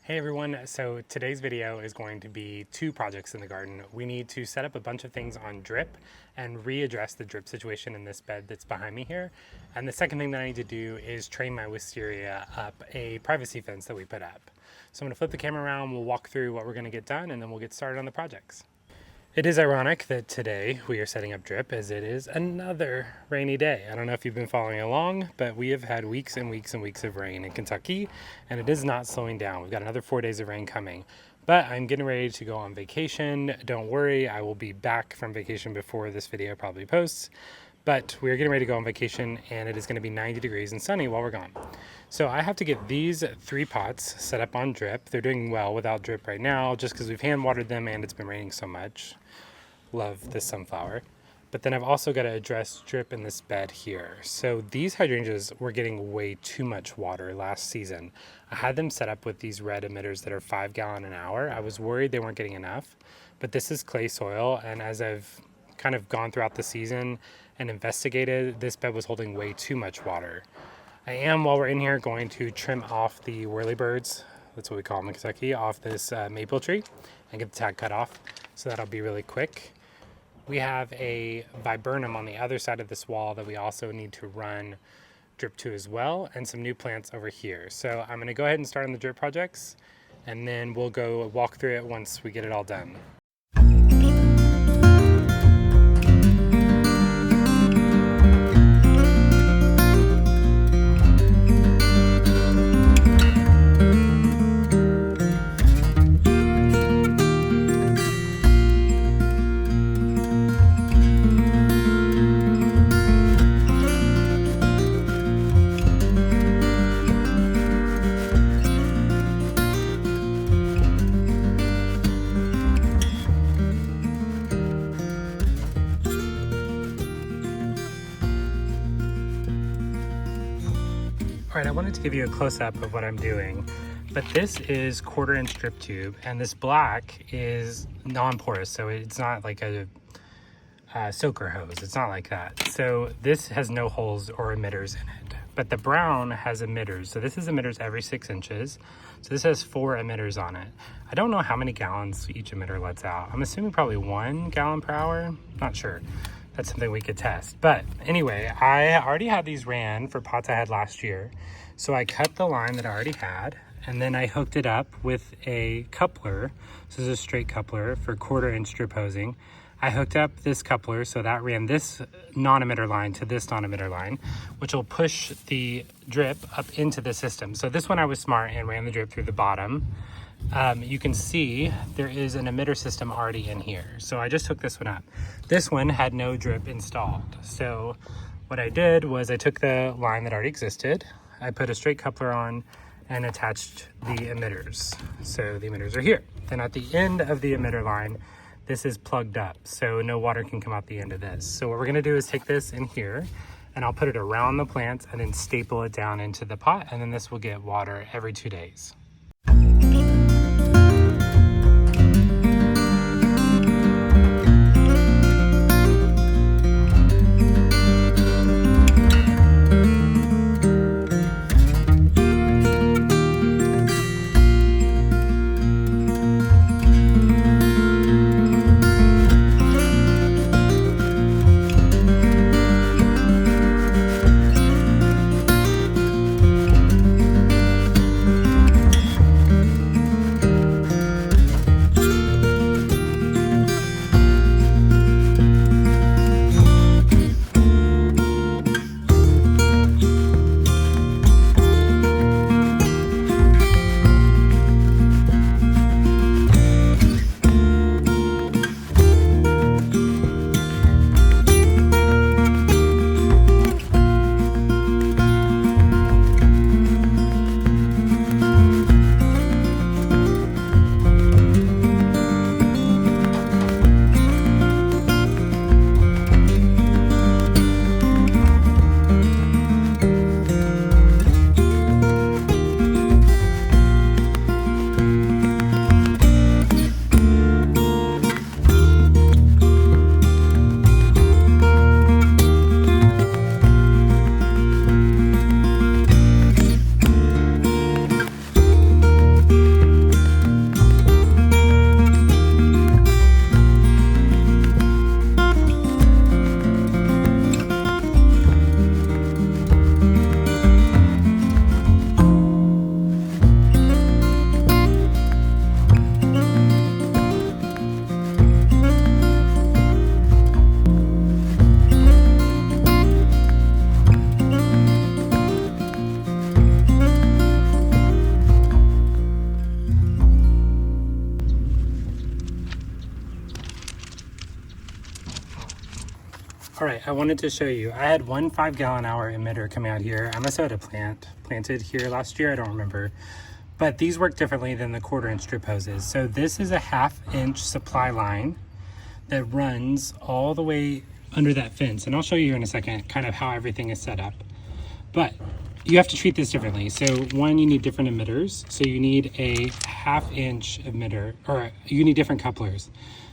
Hey everyone, so today's video is going to be two projects in the garden. We need to set up a bunch of things on drip and readdress the drip situation in this bed that's behind me here. And the second thing that I need to do is train my wisteria up a privacy fence that we put up. So I'm gonna flip the camera around, we'll walk through what we're gonna get done, and then we'll get started on the projects. It is ironic that today we are setting up drip as it is another rainy day. I don't know if you've been following along, but we have had weeks and weeks and weeks of rain in Kentucky, and it is not slowing down. We've got another 4 days of rain coming, but I'm getting ready to go on vacation. Don't worry, I will be back from vacation before this video probably posts, but we're getting ready to go on vacation and it is going to be 90 degrees and sunny while we're gone. So I have to get these 3 pots set up on drip. They're doing well without drip right now just because we've hand watered them and it's been raining so much. Love this sunflower. But then I've also got to address drip in this bed here. So these hydrangeas were getting way too much water last season. I had them set up with these red emitters that are 5 gallon an hour. I was worried they weren't getting enough, but this is clay soil, and as I've kind of gone throughout the season and investigated, this bed was holding way too much water. I am, while we're in here, going to trim off the whirlybirds, that's what we call them in Kentucky, off this maple tree and get the tag cut off. So that'll be really quick. We have a viburnum on the other side of this wall that we also need to run drip to as well, and some new plants over here. So I'm gonna go ahead and start on the drip projects, and then we'll go walk through it once we get it all done. All right, I wanted to give you a close-up of what I'm doing, but this is 1/4-inch drip tube, and this black is non-porous, so it's not like a soaker hose. It's not like that. So this has no holes or emitters in it, but the brown has emitters. So this is emitters every 6 inches. So this has 4 emitters on it. I don't know how many gallons each emitter lets out. I'm assuming probably 1 gallon per hour. Not sure. That's something we could test. But anyway, I already had these ran for pots I had last year. So I cut the line that I already had, and then I hooked it up with a coupler. So this is a straight coupler for 1/4-inch drip hosing. I hooked up this coupler, so that ran this non-emitter line to this non-emitter line, which will push the drip up into the system. So this one I was smart and ran the drip through the bottom. You can see there is an emitter system already in here. So I just hooked this one up. This one had no drip installed. So what I did was I took the line that already existed, I put a straight coupler on and attached the emitters. So the emitters are here. Then at the end of the emitter line, this is plugged up, so no water can come out the end of this. So what we're gonna do is take this in here and I'll put it around the plants and then staple it down into the pot, and then this will get water every 2 days. All right, I wanted to show you. I had one 5-gallon-hour emitter coming out here. I must have had a planted here last year, I don't remember. But these work differently than the 1/4-inch drip hoses. So this is a 1/2-inch supply line that runs all the way under that fence. And I'll show you here in a second kind of how everything is set up. But you have to treat this differently. So one, you need different emitters. So you need a 1/2-inch emitter, or you need different couplers.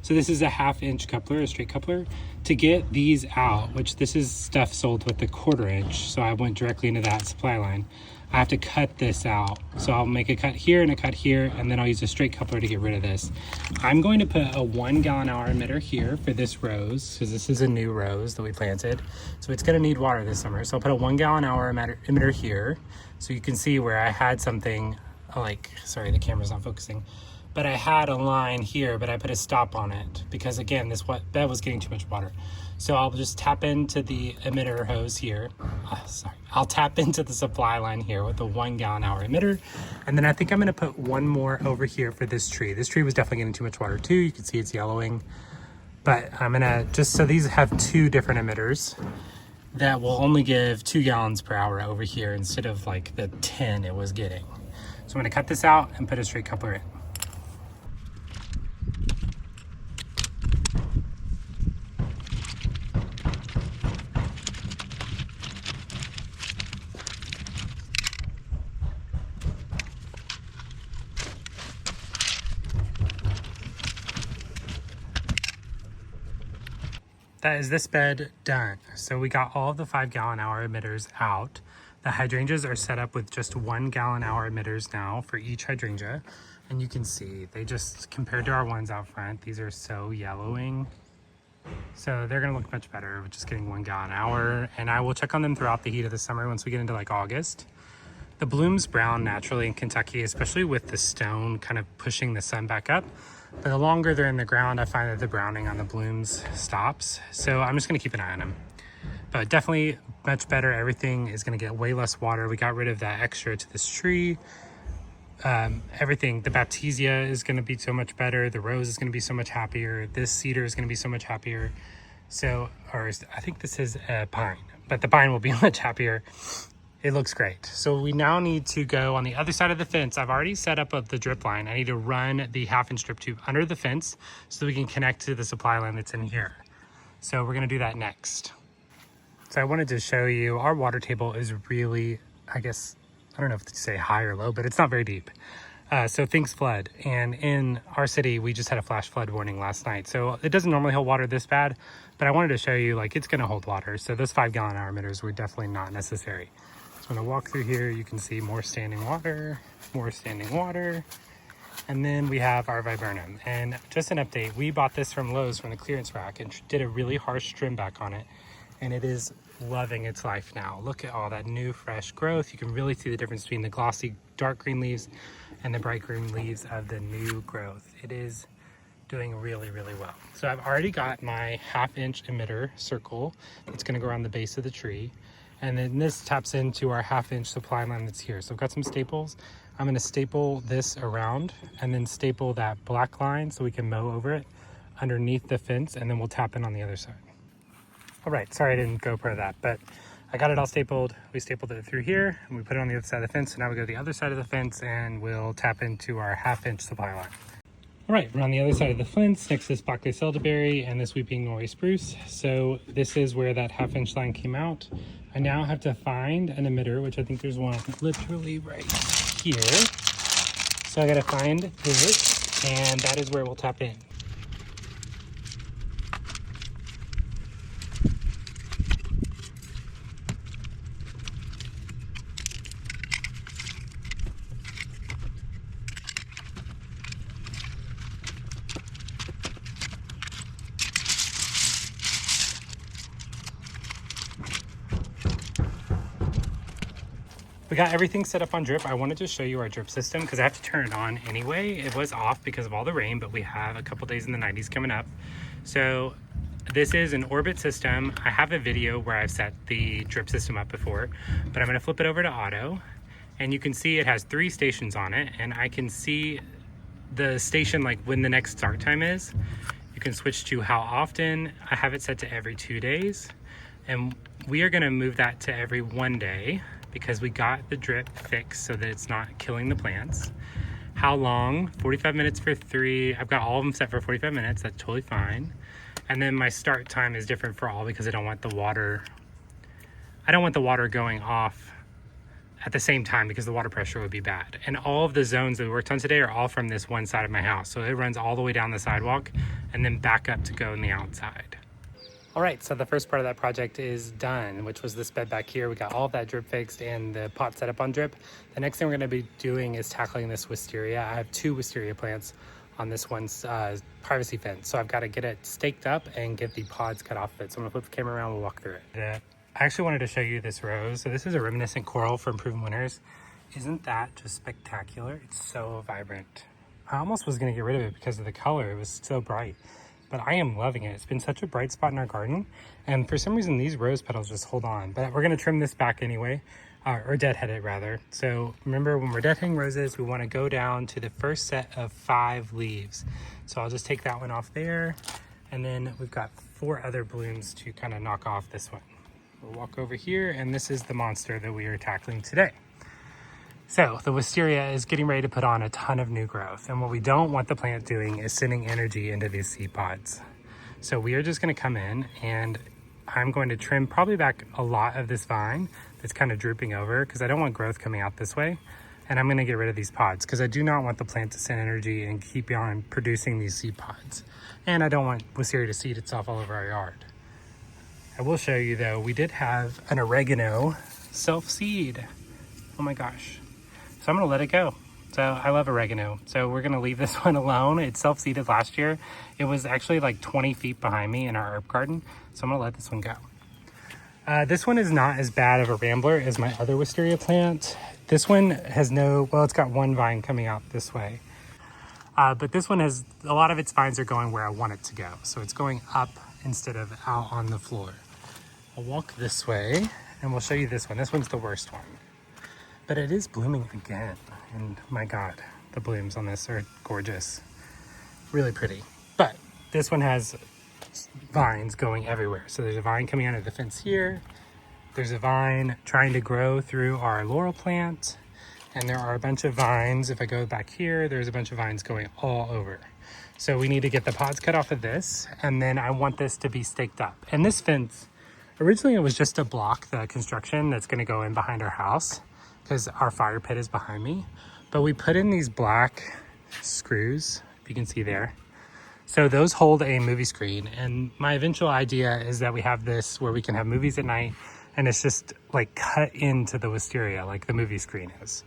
So this is a 1/2-inch coupler, a straight coupler. To get these out, which this is stuff sold with the 1/4-inch, so I went directly into that supply line. I have to cut this out. So I'll make a cut here and a cut here, and then I'll use a straight coupler to get rid of this. I'm going to put a 1-gallon-hour emitter here for this rose, because this is a new rose that we planted. So it's gonna need water this summer. So I'll put a 1-gallon-hour emitter here, so you can see where I had something like, sorry, the camera's not focusing. But I had a line here, but I put a stop on it because again, this bed was getting too much water. So I'll just tap into the emitter hose here. I'll tap into the supply line here with a 1-gallon-hour emitter. And then I think I'm gonna put one more over here for this tree. This tree was definitely getting too much water too. You can see it's yellowing. But I'm gonna, just so these have 2 different emitters that will only give 2 gallons per hour over here instead of like the 10 it was getting. So I'm gonna cut this out and put a straight coupler in. That is this bed done. So we got all of the 5-gallon-hour emitters out. The hydrangeas are set up with just 1-gallon-hour emitters now for each hydrangea. And you can see, they just, compared to our ones out front, these are so yellowing. So they're gonna look much better with just getting 1-gallon-hour. And I will check on them throughout the heat of the summer once we get into like August. The blooms brown naturally in Kentucky, especially with the stone kind of pushing the sun back up. But the longer they're in the ground, I find that the browning on the blooms stops. So I'm just gonna keep an eye on them. But definitely much better. Everything is gonna get way less water. We got rid of that extra to this tree. Everything, the Baptisia is gonna be so much better. The rose is gonna be so much happier. This cedar is gonna be so much happier. So, or I think this is a pine, but the pine will be much happier. It looks great. So we now need to go on the other side of the fence. I've already set up the drip line. I need to run the 1/2-inch drip tube under the fence so that we can connect to the supply line that's in here. So we're gonna do that next. So I wanted to show you, our water table is really, I guess, I don't know if to say high or low, but it's not very deep. So things flood. And in our city, we just had a flash flood warning last night. So it doesn't normally hold water this bad, but I wanted to show you like it's gonna hold water. So those 5-gallon-hour emitters were definitely not necessary. So I'm gonna walk through here, you can see more standing water, and then we have our viburnum. And just an update, we bought this from Lowe's from the clearance rack and did a really harsh trim back on it. And it is loving its life now. Look at all that new fresh growth. You can really see the difference between the glossy dark green leaves and the bright green leaves of the new growth. It is doing really, really well. So I've already got my 1/2-inch emitter circle that's gonna go around the base of the tree. And then this taps into our 1/2-inch supply line that's here. So I've got some staples. I'm gonna staple this around and then staple that black line so we can mow over it underneath the fence, and then we'll tap in on the other side. All right, sorry I didn't go for that, but I got it all stapled. We stapled it through here and we put it on the other side of the fence. So now we go to the other side of the fence and we'll tap into our 1/2-inch supply line. All right, we're on the other side of the fence next to this Bacchae elderberry and this weeping Norway spruce. So this is where that 1/2-inch line came out. I now have to find an emitter, which I think there's one literally right here. So I gotta find this, and that is where we'll tap in. We got everything set up on drip. I wanted to show you our drip system because I have to turn it on anyway. It was off because of all the rain, but we have a couple days in the 90s coming up. So this is an Orbit system. I have a video where I've set the drip system up before, but I'm gonna flip it over to auto, and you can see it has 3 stations on it, and I can see the station like when the next start time is. You can switch to how often. I have it set to every 2 days. And we are gonna move that to every 1 day because we got the drip fixed so that it's not killing the plants. How long? 45 minutes for 3. I've got all of them set for 45 minutes. That's totally fine. And then my start time is different for all because I don't want the water going off at the same time because the water pressure would be bad. And all of the zones that we worked on today are all from this one side of my house. So it runs all the way down the sidewalk and then back up to go in the outside. All right, so the first part of that project is done, which was this bed back here. We got all of that drip fixed and the pot set up on drip. The next thing we're gonna be doing is tackling this wisteria. I have 2 wisteria plants on this one's privacy fence. So I've gotta get it staked up and get the pods cut off of it. So I'm gonna flip the camera around, we'll walk through it. I actually wanted to show you this rose. So this is a reminiscent coral from Proven Winners. Isn't that just spectacular? It's so vibrant. I almost was gonna get rid of it because of the color. It was so bright. But I am loving it. It's been such a bright spot in our garden. And for some reason, these rose petals just hold on. But we're gonna trim this back anyway, or deadhead it rather. So remember, when we're deadheading roses, we wanna go down to the first set of 5 leaves. So I'll just take that one off there. And then we've got 4 other blooms to kind of knock off this one. We'll walk over here, and this is the monster that we are tackling today. So the wisteria is getting ready to put on a ton of new growth. And what we don't want the plant doing is sending energy into these seed pods. So we are just gonna come in and I'm going to trim probably back a lot of this vine that's kind of drooping over because I don't want growth coming out this way. And I'm gonna get rid of these pods because I do not want the plant to send energy and keep on producing these seed pods. And I don't want wisteria to seed itself all over our yard. I will show you though, we did have an oregano self-seed. Oh my gosh. So I'm gonna let it go. So I love oregano. So we're gonna leave this one alone. It self-seeded last year. It was actually like 20 feet behind me in our herb garden. So I'm gonna let this one go. This one is not as bad of a rambler as my other wisteria plant. This one has it's got 1 vine coming out this way. But this one has, a lot of its vines are going where I want it to go. So it's going up instead of out on the floor. I'll walk this way and we'll show you this one. This one's the worst one. But it is blooming again. And my God, the blooms on this are gorgeous. Really pretty. But this one has vines going everywhere. So there's a vine coming out of the fence here. There's a vine trying to grow through our laurel plant. And there are a bunch of vines. If I go back here, there's a bunch of vines going all over. So we need to get the pods cut off of this. And then I want this to be staked up. And this fence, originally it was just to block the construction that's gonna go in behind our house, because our fire pit is behind me. But we put in these black screws, if you can see there. So those hold a movie screen. And my eventual idea is that we have this where we can have movies at night and it's just like cut into the wisteria like the movie screen is.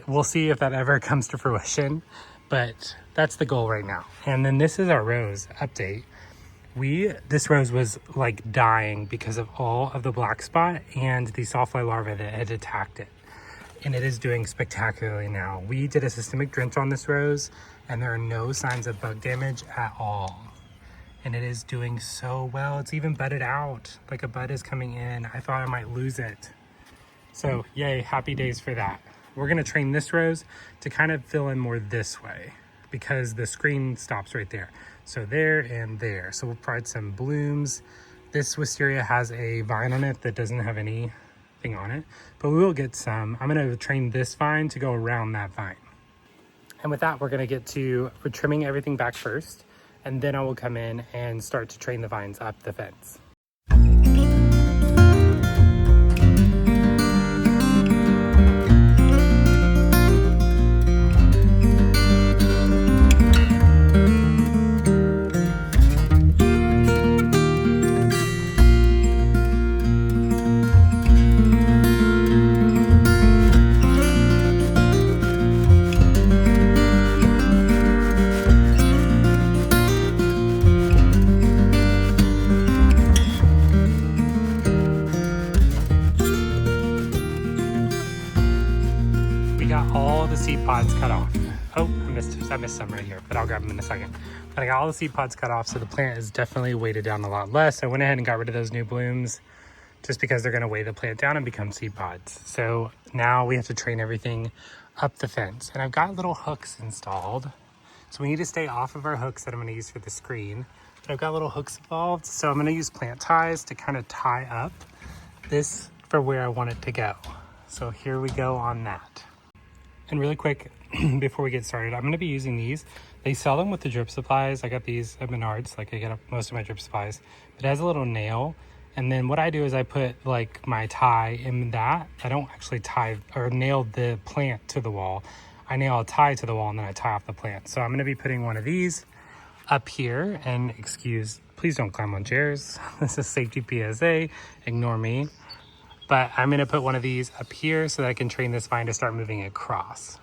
We'll see if that ever comes to fruition, but that's the goal right now. And then this is our rose update. This rose was like dying because of all of the black spot and the sawfly larvae that had attacked it. And it is doing spectacularly now. We did a systemic drench on this rose and there are no signs of bug damage at all. And it is doing so well. It's even budded out, like a bud is coming in. I thought I might lose it. So yay, happy days for that. We're gonna train this rose to kind of fill in more this way because the screen stops right there. So there and there. So we'll provide some blooms. This wisteria has a vine on it that doesn't have anything on it, but we will get some. I'm gonna train this vine to go around that vine. And with that, we're trimming everything back first, and then I will come in and start to train the vines up the fence. All the seed pods cut off. Oh, I missed some right here, but I'll grab them in a second. But I got all the seed pods cut off, so the plant is definitely weighted down a lot less. I went ahead and got rid of those new blooms just because they're gonna weigh the plant down and become seed pods. So now we have to train everything up the fence. And I've got little hooks installed. So we need to stay off of our hooks that I'm gonna use for the screen. I've got little hooks involved, so I'm gonna use plant ties to kind of tie up this for where I want it to go. So here we go on that. And really quick, before we get started, I'm gonna be using these. They sell them with the drip supplies. I got these at Menards, like I get most of my drip supplies. It has a little nail, and then what I do is I put like my tie in that. I don't actually tie or nail the plant to the wall. I nail a tie to the wall and then I tie off the plant. So I'm gonna be putting one of these up here, and please don't climb on chairs. This is safety PSA, ignore me. But I'm gonna put one of these up here so that I can train this vine to start moving across.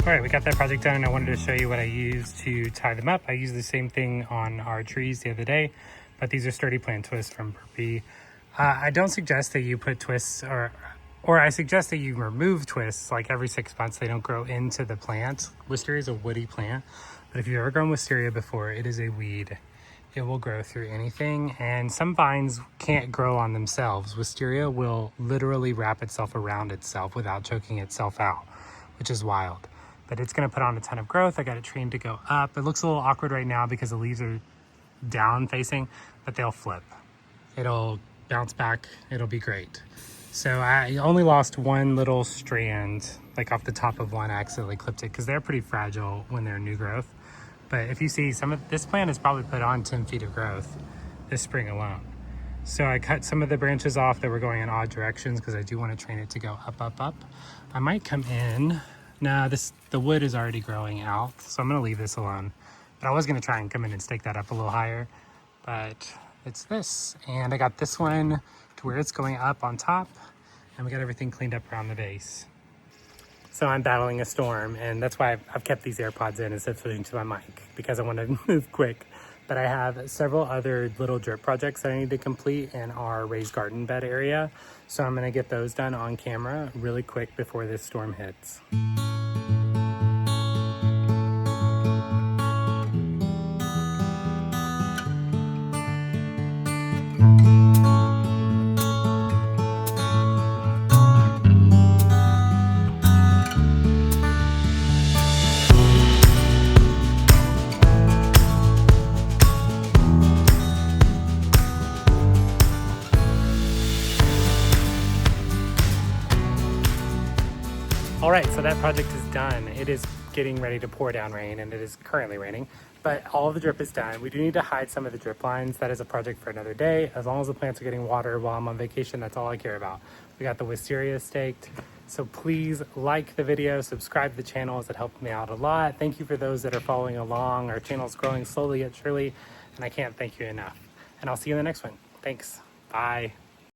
All right, we got that project done, and I wanted to show you what I used to tie them up. I used the same thing on our trees the other day, but these are sturdy plant twists from Burpee. I don't suggest that you put twists, or I suggest that you remove twists like every 6 months. They don't grow into the plant. Wisteria is a woody plant, but if you've ever grown wisteria before, it is a weed. It will grow through anything, and some vines can't grow on themselves. Wisteria will literally wrap itself around itself without choking itself out, which is wild. But it's gonna put on a ton of growth. I got it trained to go up. It looks a little awkward right now because the leaves are down facing, but they'll flip. It'll bounce back, it'll be great. So I only lost one little strand, like off the top of one. I accidentally clipped it because they're pretty fragile when they're new growth. But if you see, some of this plant has probably put on 10 feet of growth this spring alone. So I cut some of the branches off that were going in odd directions because I do want to train it to go up, up, up. I might come in. No, the wood is already growing out, so I'm gonna leave this alone. But I was gonna try and come in and stake that up a little higher, but it's this. And I got this one to where it's going up on top, and we got everything cleaned up around the base. So I'm battling a storm, and that's why I've kept these AirPods in instead of switching to my mic, because I want to move quick. But I have several other little drip projects that I need to complete in our raised garden bed area. So I'm gonna get those done on camera really quick before this storm hits. All right, so that project is done. It is getting ready to pour down rain, and it is currently raining. but all of the drip is done. We do need to hide some of the drip lines. That is a project for another day. As long as the plants are getting water while I'm on vacation, that's all I care about. We got the wisteria staked. So please like the video, subscribe to the channel as it helped me out a lot. Thank you for those that are following along. Our channel's growing slowly yet surely, and I can't thank you enough. And I'll see you in the next one. Thanks. Bye.